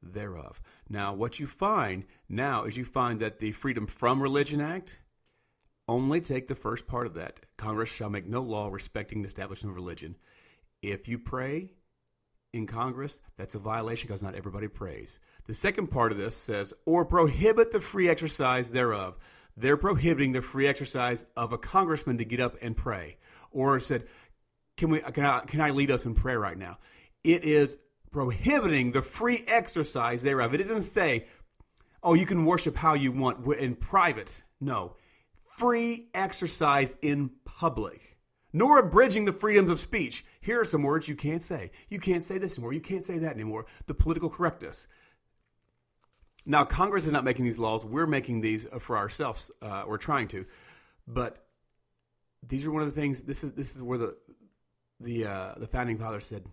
thereof. Now, what you find now is you find that the Freedom from Religion Act only take the first part of that. Congress shall make no law respecting the establishment of religion. If you pray in Congress, that's a violation because not everybody prays. The second part of this says, or prohibit the free exercise thereof. They're prohibiting the free exercise of a congressman to get up and pray. Or said, can I lead us in prayer right now? It is prohibiting the free exercise thereof. It doesn't say, oh, you can worship how you want in private. No. Free exercise in public. Nor abridging the freedoms of speech. Here are some words you can't say. You can't say this anymore. You can't say that anymore. The political correctness. Now, Congress is not making these laws. We're making these for ourselves. We're trying to. But these are one of the things, this is where the Founding Fathers said,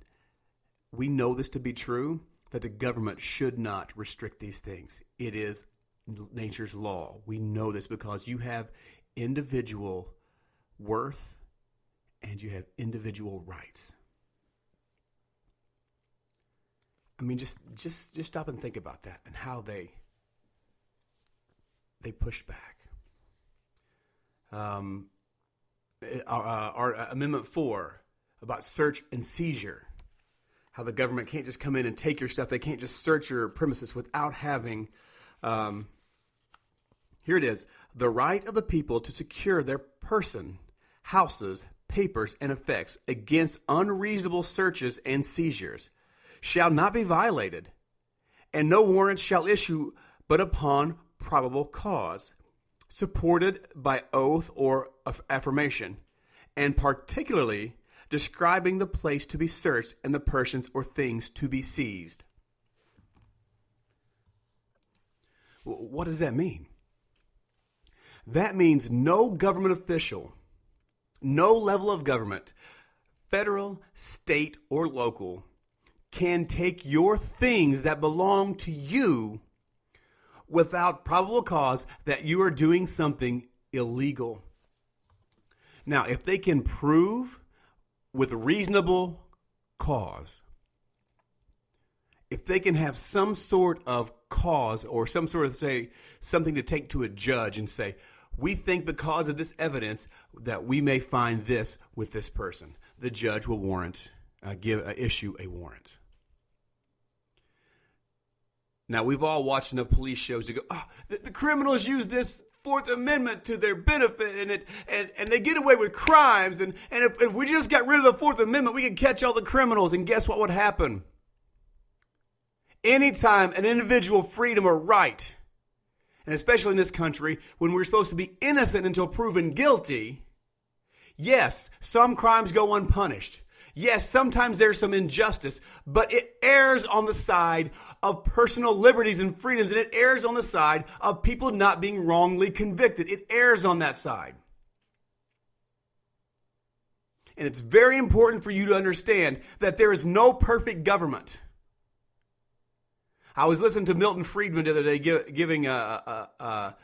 we know this to be true, that the government should not restrict these things. It is nature's law. We know this because you have individual worth and you have individual rights. I mean, just stop and think about that and how they push back. Our Amendment 4 about search and seizure. How the government can't just come in and take your stuff. They can't just search your premises without having, here it is, the right of the people to secure their person, houses, papers, and effects against unreasonable searches and seizures shall not be violated, and no warrant shall issue but upon probable cause, supported by oath or affirmation, and particularly describing the place to be searched and the persons or things to be seized. What does that mean? That means no government official, no level of government, federal, state, or local, can take your things that belong to you without probable cause that you are doing something illegal. Now, if they can prove with reasonable cause, if they can have some sort of cause or some sort of, say, something to take to a judge and say, we think because of this evidence that we may find this with this person, the judge will issue a warrant. Now, we've all watched enough police shows to go, the criminals use this Fourth Amendment to their benefit, and they get away with crimes. And if we just got rid of the Fourth Amendment, we could catch all the criminals. And guess what would happen? Anytime an individual freedom or right, and especially in this country, when we're supposed to be innocent until proven guilty, yes, some crimes go unpunished. Yes, sometimes there's some injustice, but it errs on the side of personal liberties and freedoms, and it errs on the side of people not being wrongly convicted. It errs on that side. And it's very important for you to understand that there is no perfect government. I was listening to Milton Friedman the other day giving an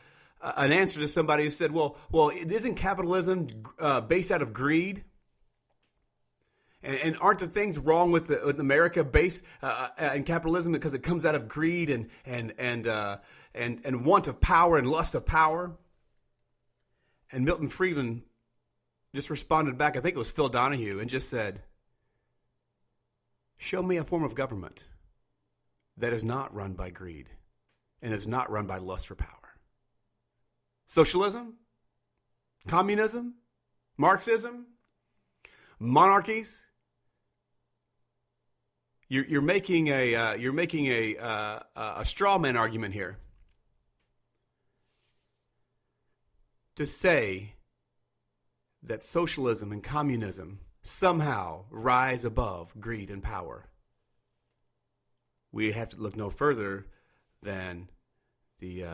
answer to somebody who said, well, isn't capitalism based out of greed? And aren't the things wrong with America based in capitalism because it comes out of greed and want of power and lust of power? And Milton Friedman just responded back, I think it was Phil Donahue, and just said, show me a form of government that is not run by greed and is not run by lust for power. Socialism? Communism? Marxism? Monarchies? You're making a straw man argument here to say that socialism and communism somehow rise above greed and power. We have to look no further than the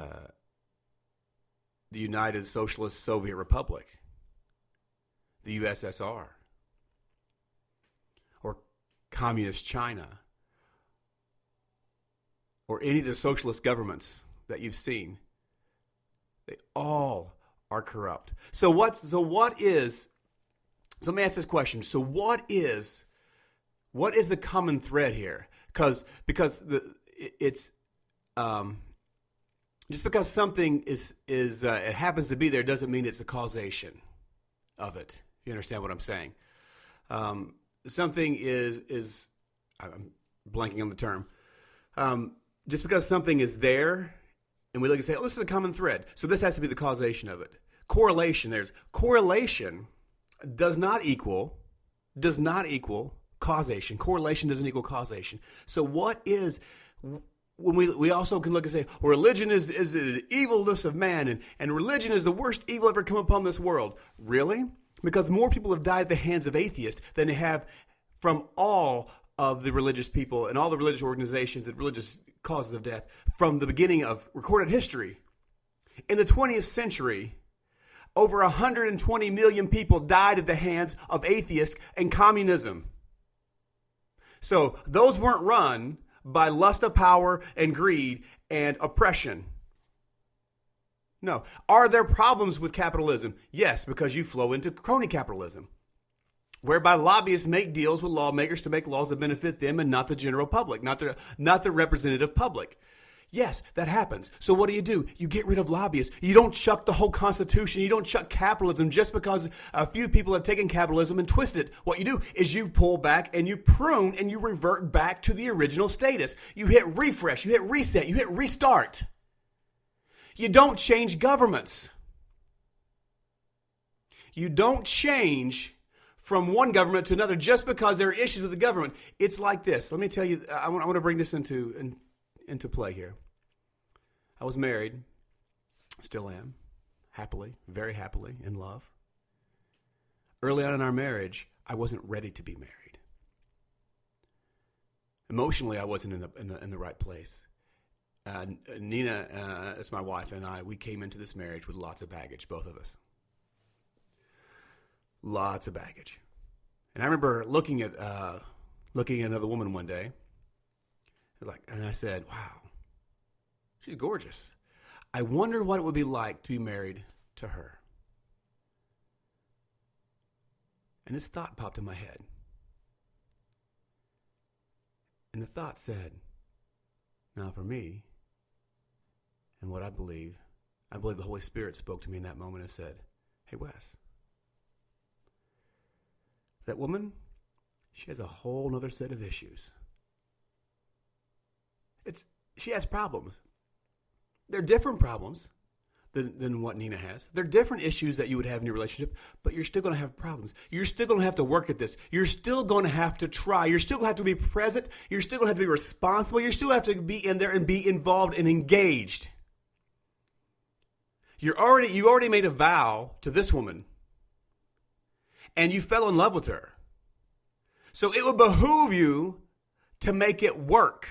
United Socialist Soviet Republic, the USSR. Communist China, or any of the socialist governments that you've seen, they all are corrupt. So let me ask this question. So what is the common thread here? because it's just because something is it happens to be there doesn't mean it's the causation of it. You understand what I'm saying? Something is I'm blanking on the term. Just because something is there, and we look and say, "Oh, this is a common thread," so this has to be the causation of it. Correlation. Correlation does not equal causation. Correlation doesn't equal causation. So what is, when we also can look and say, well, religion is the evilness of man, and religion is the worst evil ever come upon this world. Really? Because more people have died at the hands of atheists than they have from all of the religious people and all the religious organizations and religious causes of death from the beginning of recorded history. In the 20th century, over 120 million people died at the hands of atheists and communism. So those weren't run by lust of power and greed and oppression. No. Are there problems with capitalism? Yes, because you flow into crony capitalism, whereby lobbyists make deals with lawmakers to make laws that benefit them and not the general public, not the representative public. Yes, that happens. So what do? You get rid of lobbyists. You don't chuck the whole Constitution. You don't chuck capitalism just because a few people have taken capitalism and twisted it. What you do is you pull back and you prune and you revert back to the original status. You hit refresh, you hit reset, you hit restart. You don't change governments. You don't change from one government to another just because there are issues with the government. It's like this. Let me tell you, I want to bring this into play here. I was married, still am, happily, very happily, in love. Early on in our marriage, I wasn't ready to be married. Emotionally, I wasn't in the right place. Nina, that's my wife, and we came into this marriage with lots of baggage, both of us. Lots of baggage. And I remember looking at another woman one day, and I said, "Wow, she's gorgeous. I wonder what it would be like to be married to her." And this thought popped in my head. And the thought said, now for me, and what I believe the Holy Spirit spoke to me in that moment and said, "Hey, Wes, that woman, she has a whole other set of issues. She has problems. They're different problems than what Nina has. They're different issues that you would have in your relationship, but you're still going to have problems. You're still going to have to work at this. You're still going to have to try. You're still going to have to be present. You're still going to have to be responsible. You're still going to have to be in there and be involved and engaged. You already made a vow to this woman, and you fell in love with her. So it would behoove you to make it work,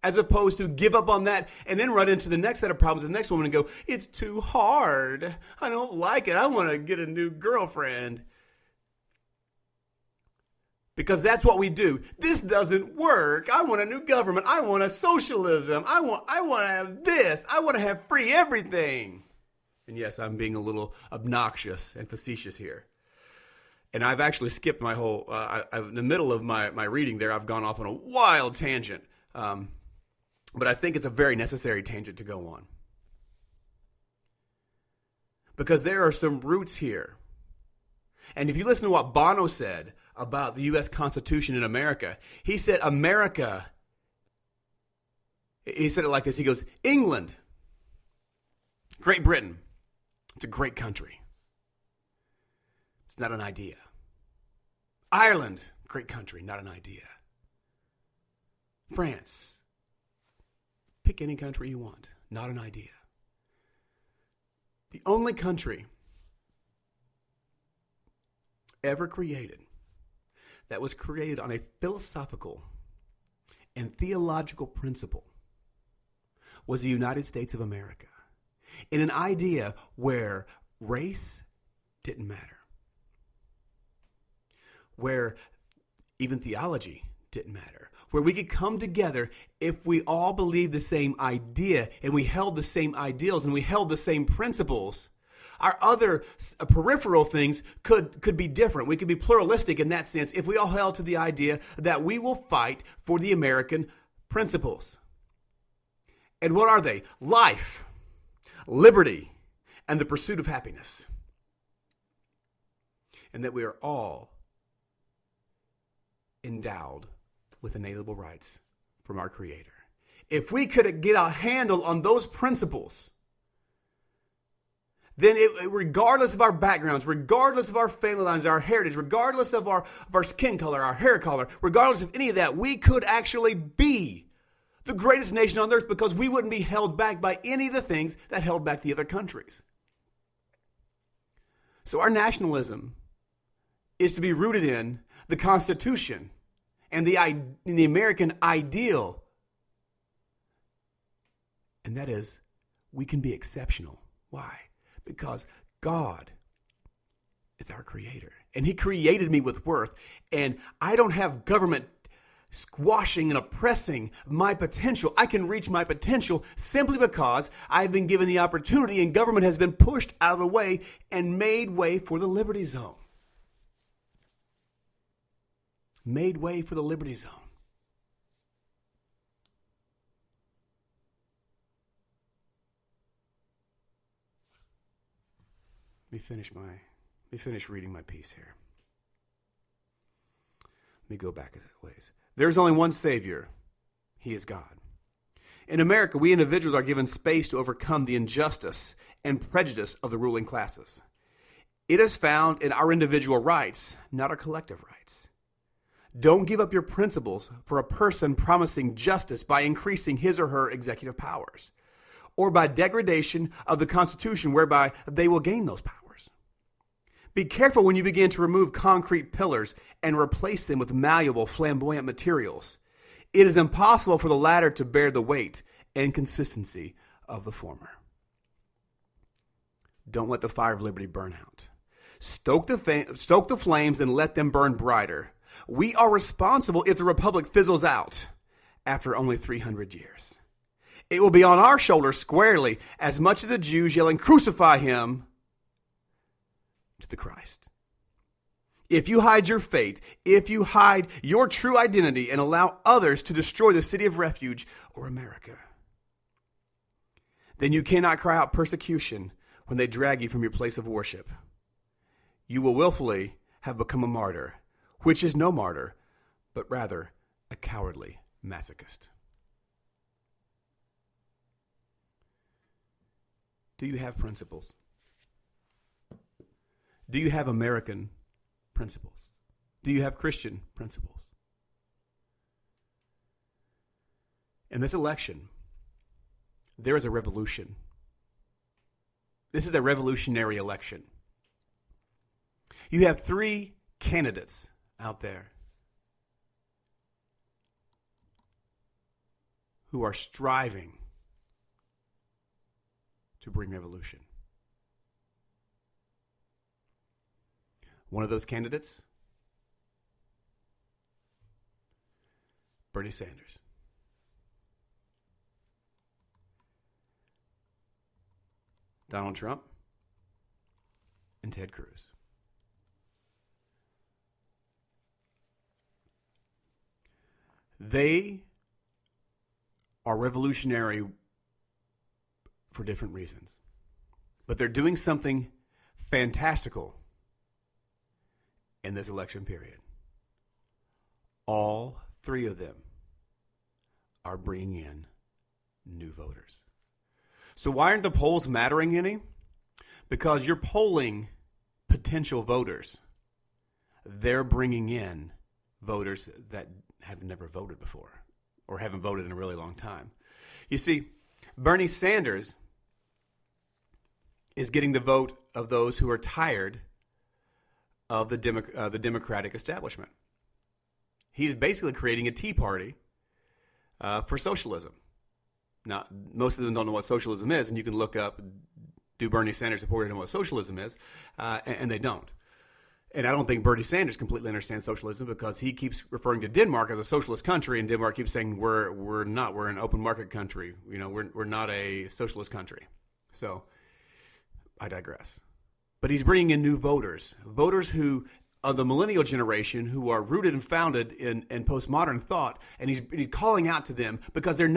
as opposed to give up on that and then run into the next set of problems, the next woman, and go, "It's too hard. I don't like it. I want to get a new girlfriend." Because that's what we do. This doesn't work. I want a new government. I want a socialism. I want to have this. I want to have free everything. And yes, I'm being a little obnoxious and facetious here. And I've actually skipped my whole, in the middle of my reading there, I've gone off on a wild tangent. But I think it's a very necessary tangent to go on. Because there are some roots here. And if you listen to what Bono said about the U.S. Constitution in America, he said he said it like this. He goes, "England, Great Britain, it's a great country. It's not an idea. Ireland, great country, not an idea. France, pick any country you want, not an idea. The only country ever created that was created on a philosophical and theological principle was the United States of America, in an idea where race didn't matter, where even theology didn't matter, where we could come together if we all believed the same idea and we held the same ideals and we held the same principles. Our other peripheral things could be different. We could be pluralistic in that sense if we all held to the idea that we will fight for the American principles. And what are they? Life, liberty, and the pursuit of happiness. And that we are all endowed with inalienable rights from our Creator. If we could get a handle on those principles, then regardless of our backgrounds, regardless of our family lines, our heritage, regardless of our skin color, our hair color, regardless of any of that, we could actually be the greatest nation on earth because we wouldn't be held back by any of the things that held back the other countries. So our nationalism is to be rooted in the Constitution and the American ideal. And that is, we can be exceptional. Why? Because God is our Creator. And He created me with worth. And I don't have government squashing and oppressing my potential. I can reach my potential simply because I've been given the opportunity and government has been pushed out of the way and made way for the Liberty Zone. Made way for the Liberty Zone. Let me finish reading my piece here. Let me go back a ways. There's only one Savior. He is God. In America, we individuals are given space to overcome the injustice and prejudice of the ruling classes. It is found in our individual rights, not our collective rights. Don't give up your principles for a person promising justice by increasing his or her executive powers, or by degradation of the Constitution whereby they will gain those powers. Be careful when you begin to remove concrete pillars and replace them with malleable, flamboyant materials. It is impossible for the latter to bear the weight and consistency of the former. Don't let the fire of liberty burn out. Stoke the flames and let them burn brighter. We are responsible if the republic fizzles out after only 300 years. It will be on our shoulders squarely as much as the Jews yelling, "Crucify him," to the Christ. If you hide your faith, if you hide your true identity and allow others to destroy the city of refuge or America, then you cannot cry out persecution when they drag you from your place of worship. You will willfully have become a martyr, which is no martyr, but rather a cowardly masochist. Do you have principles? Do you have American principles? Do you have Christian principles? In this election, there is a revolution. This is a revolutionary election. You have 3 candidates out there who are striving to bring revolution. One of those candidates, Bernie Sanders. Donald Trump and Ted Cruz. They are revolutionary for different reasons, but they're doing something fantastical in this election period. All 3 of them are bringing in new voters. So why aren't the polls mattering any? Because you're polling potential voters. They're bringing in voters that have never voted before or haven't voted in a really long time. You see, Bernie Sanders is getting the vote of those who are tired of the Democratic establishment. He's basically creating a Tea Party for socialism. Now, most of them don't know what socialism is, and you can look up, do Bernie Sanders supporters know what socialism is, and they don't. And I don't think Bernie Sanders completely understands socialism because he keeps referring to Denmark as a socialist country, and Denmark keeps saying we're not. We're an open market country. You know, we're not a socialist country. So I digress. But he's bringing in new voters who of the millennial generation who are rooted and founded in postmodern thought, and he's calling out to them because they're